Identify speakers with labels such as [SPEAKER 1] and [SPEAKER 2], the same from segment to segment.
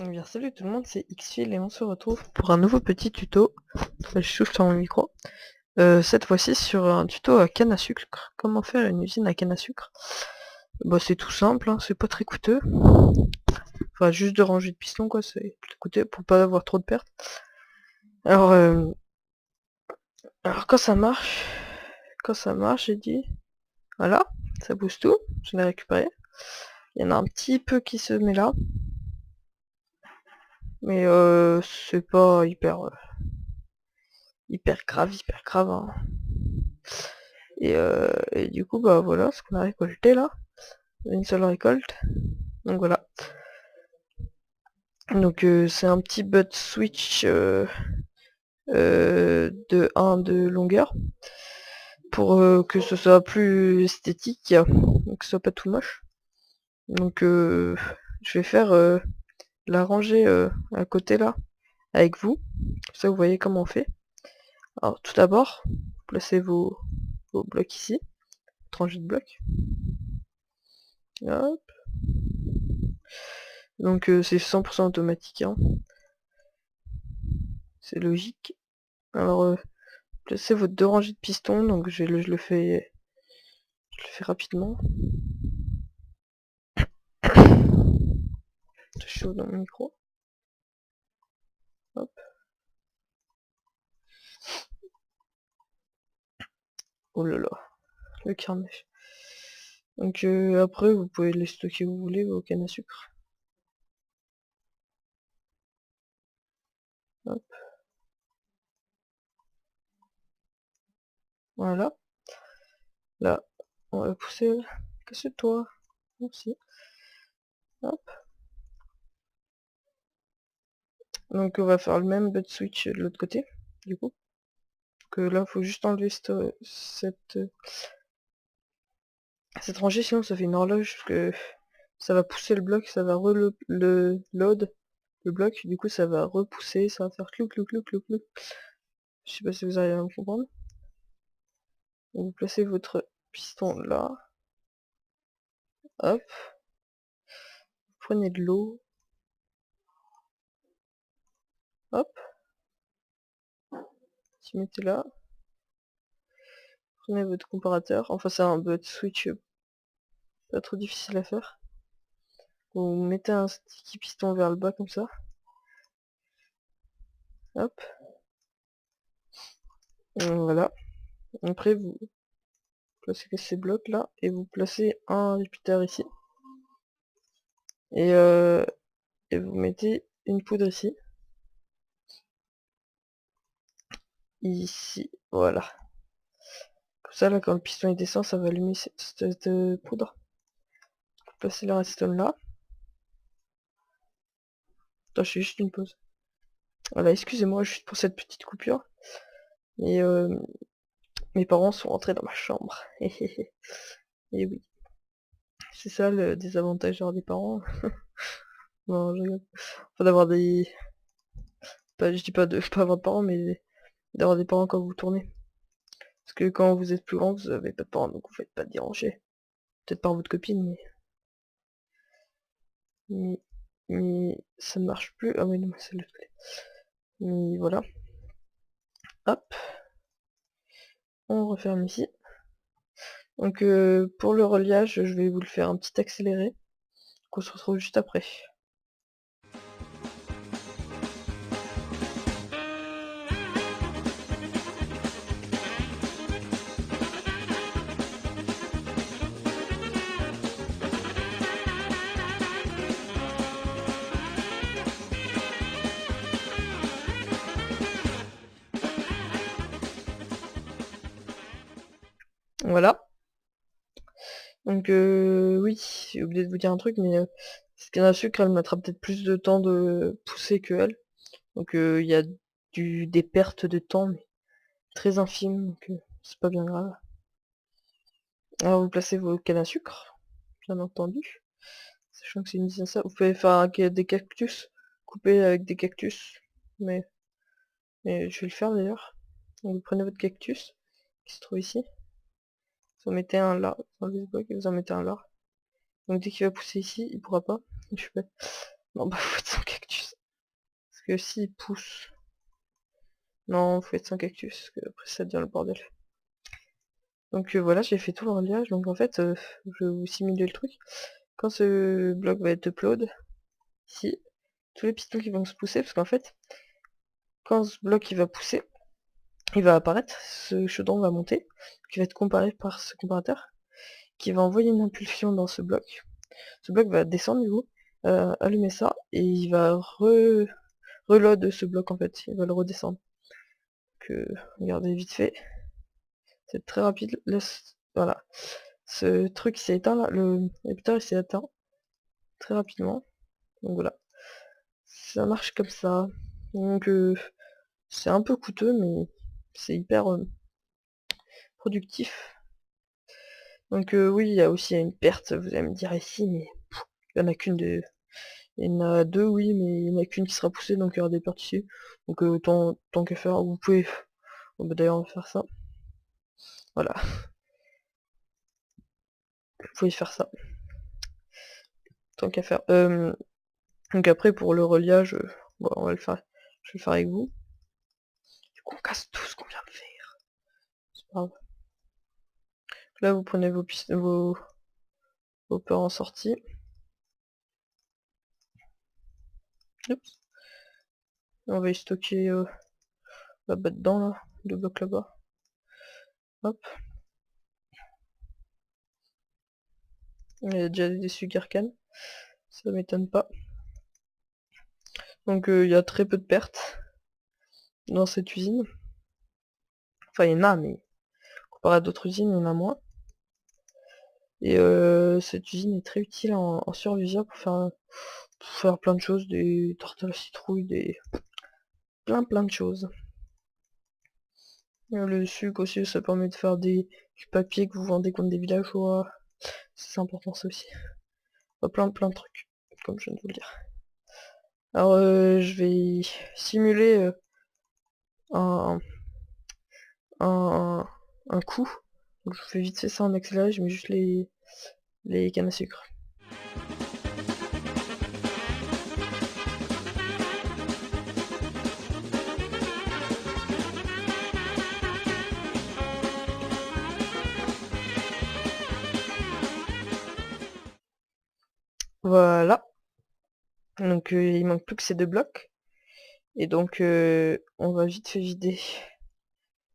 [SPEAKER 1] Eh bien, salut tout le monde, c'est Xfil et on se retrouve pour un nouveau petit tuto. Je souffle sur mon micro. Cette fois-ci sur un tuto à canne à sucre. Comment faire une usine à canne à sucre? Bah, c'est tout simple, hein, c'est pas très coûteux. Enfin, juste de ranger de piston, quoi, c'est plus coûteux pour pas avoir trop de pertes. Alors, alors quand ça marche, j'ai dit, voilà, ça booste tout, je l'ai récupéré. Il y en a un petit peu qui se met là, mais c'est pas hyper grave, hein. Et du coup, bah voilà ce qu'on a récolté là. Une seule récolte. Donc voilà. Donc c'est un petit butt switch de 1 de longueur. Pour que ce soit plus esthétique. Donc que ce soit pas tout moche. Donc je vais faire la rangée à côté là. Avec vous. Comme ça vous voyez comment on fait. Alors tout d'abord, placez vos blocs ici. Rangée de blocs. Hop. Donc c'est 100% automatique, hein. C'est logique. Alors placez vos deux rangées de pistons, donc je le fais rapidement. C'est chaud dans mon micro. Hop. Oh là là, le carnage. Donc après vous pouvez les stocker où vous voulez, vos cannes à sucre. Hop. Voilà. Là, on va pousser. Casse-toi. Merci. Hop. Donc on va faire le même butt switch de l'autre côté, du coup. Que là, faut juste enlever cette rangée, sinon ça fait une horloge, parce que ça va pousser le bloc, ça va le load le bloc, du coup ça va repousser, ça va faire clou clou clou clou clou. Je sais pas si vous arrivez à me comprendre. Donc, vous placez votre piston là. Hop. Vous prenez de l'eau. Hop. Tu mettez là. Prenez votre comparateur. Enfin c'est un butt switch pas trop difficile à faire. Vous mettez un sticky piston vers le bas comme ça. Hop. Voilà. Après vous placez ces blocs là et vous placez un répéteur ici. Et, vous mettez une poudre ici. Ici. Voilà. Comme ça là quand le piston il descend ça va allumer cette poudre. Vous placez le redstone là. Attends, je fais juste une pause. Voilà, excusez-moi juste pour cette petite coupure. Et mes parents sont rentrés dans ma chambre. Et oui. C'est ça le désavantage d'avoir des parents. Non, je rigole. Enfin d'avoir des. Pas, je dis pas de pas avoir de parents, mais d'avoir des parents quand vous tournez. Parce que quand vous êtes plus grand, vous avez pas de parents, donc vous faites pas déranger. Peut-être par votre copine, mais. Mais ça ne marche plus. Ah oui non, c'est le côté. Mais voilà. Hop. On referme ici. Donc pour le reliage, je vais vous le faire un petit accéléré. Qu'on se retrouve juste après. Voilà. Donc oui, j'ai oublié de vous dire un truc, mais cette canne à sucre, elle mettra peut-être plus de temps de pousser que elle. Donc il y a des pertes de temps, mais très infimes, donc c'est pas bien grave. Alors vous placez vos cannes à sucre, bien entendu. Sachant que c'est une usine à ça. Vous pouvez faire des cactus, couper avec des cactus, mais, je vais le faire d'ailleurs. Donc vous prenez votre cactus, qui se trouve ici. Vous en mettez un là, vous enlevez ce bloc et vous en mettez un là. Donc dès qu'il va pousser ici, il pourra pas. Je suis bête. Non, bah faut être sans cactus. Parce que s'il pousse... Non, faut être sans cactus, parce que après ça devient le bordel. Donc voilà, j'ai fait tout le reliage, donc en fait, je vais vous simuler le truc. Quand ce bloc va être upload, ici, tous les pistons qui vont se pousser, parce qu'en fait, quand ce bloc il va pousser, il va apparaître, ce chaudron va monter, qui va être comparé par ce comparateur, qui va envoyer une impulsion dans ce bloc. Ce bloc va descendre du coup, allumer ça, et il va reload ce bloc en fait, il va le redescendre. Donc regardez vite fait, c'est très rapide, voilà. Ce truc s'est éteint là, le répéteur il s'est éteint très rapidement, donc voilà. Ça marche comme ça, donc c'est un peu coûteux mais c'est hyper productif. Donc oui, il y a aussi une perte, vous allez me dire ici, mais il y en a qu'une de... Il y en a deux, oui, mais il n'y en a qu'une qui sera poussée, donc il y aura des pertes ici. Donc tant qu'à faire, vous pouvez... Bon, bah, d'ailleurs, on va faire ça. Voilà, vous pouvez faire ça. Tant qu'à faire. Donc après, pour le reliage, bon, on va le faire. Je vais le faire avec vous. Du coup, on casse tout ce qu'on vient de faire. C'est pas grave. Là, vous prenez vos peurs en sortie. Oups. On va y stocker là-bas dedans, là. Le bloc là-bas. Hop. Il y a déjà des sugarcanes. Ça m'étonne pas. Donc il y a très peu de pertes dans cette usine. Enfin, il y en a, mais comparé à d'autres usines, il y en a moins. Et cette usine est très utile en survie pour faire plein de choses, des tartes à la citrouille, des... plein de choses. Le sucre aussi, ça permet de faire du papier que vous vendez contre des villageois. C'est important ça aussi. Plein de trucs, comme je viens de vous le dire. Alors je vais simuler un, un, un coup. Donc, je fais vite fait ça en accéléré, je mets juste les cannes à sucre. Voilà. Donc il manque plus que ces deux blocs. Et donc on va vite fait vider.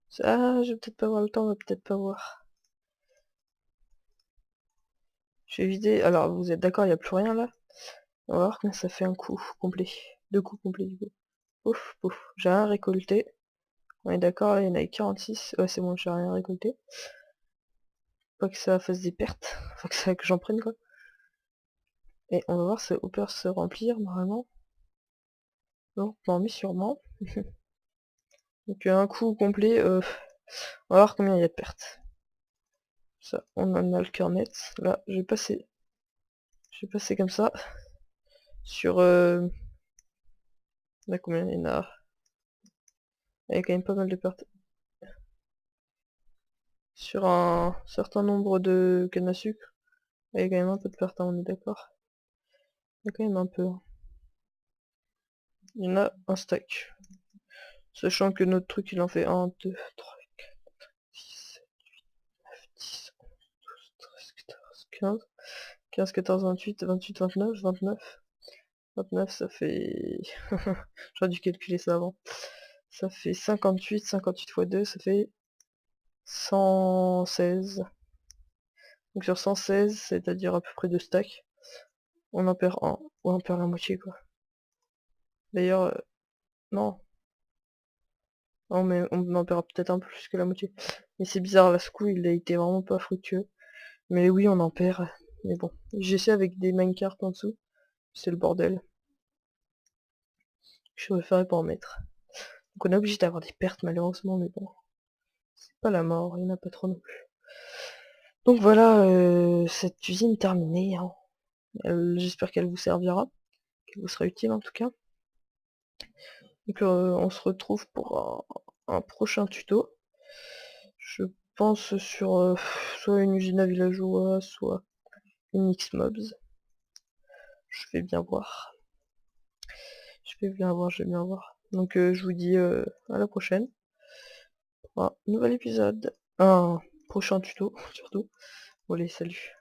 [SPEAKER 1] Ça, je vais peut-être pas avoir le temps, on va peut-être pas voir. Je vais vider. Alors vous êtes d'accord, il n'y a plus rien là. On va voir comment ça fait un coup complet. Deux coups complets du coup. Pouf, pouf. J'ai rien récolté. On est d'accord, là il y en a 46. Ouais c'est bon, j'ai rien récolté. Pas que ça fasse des pertes. Faut que j'en prenne quoi. Et on va voir ce hopper se remplir normalement. Non, mais sûrement. Donc un coup complet, on va voir combien il y a de pertes. Ça, on en a le cœur net. Là, je vais passer comme ça. Sur... là, combien il y en a? Il y a quand même pas mal de pertes. Sur un certain nombre de cannes à sucre, il y a quand même un peu de pertes, hein, on est d'accord. Il y a quand même un peu. Il y en a un stack. Sachant que notre truc, il en fait 1, 2, 3, 4, 6, 9, 10, 11, 12, 13, 14, 15. 15, 14, 28, 28, 29, 29. 29, ça fait... J'aurais dû calculer ça avant. Ça fait 58, 58 fois 2, ça fait 116. Donc sur 116, c'est-à-dire à peu près 2 stacks, on en perd un. Ou on perd la moitié quoi. D'ailleurs, non. Non mais on en perd peut-être un peu plus que la moitié. Mais c'est bizarre, là ce coup il a été vraiment pas fructueux. Mais oui on en perd. Mais bon. J'essaie avec des minecarts en dessous. C'est le bordel. Je préférais pas en mettre. Donc on est obligé d'avoir des pertes malheureusement, mais bon. C'est pas la mort, il n'y en a pas trop non plus. Donc voilà, cette usine terminée, hein. J'espère qu'elle vous servira, qu'elle vous sera utile en tout cas. Donc on se retrouve pour un prochain tuto. Je pense sur soit une usine à villageois, soit une X-Mobs. Je vais bien voir. je vais bien voir, je vais bien voir. Donc je vous dis à la prochaine pour un nouvel épisode. Un prochain tuto surtout. Bon allez, salut.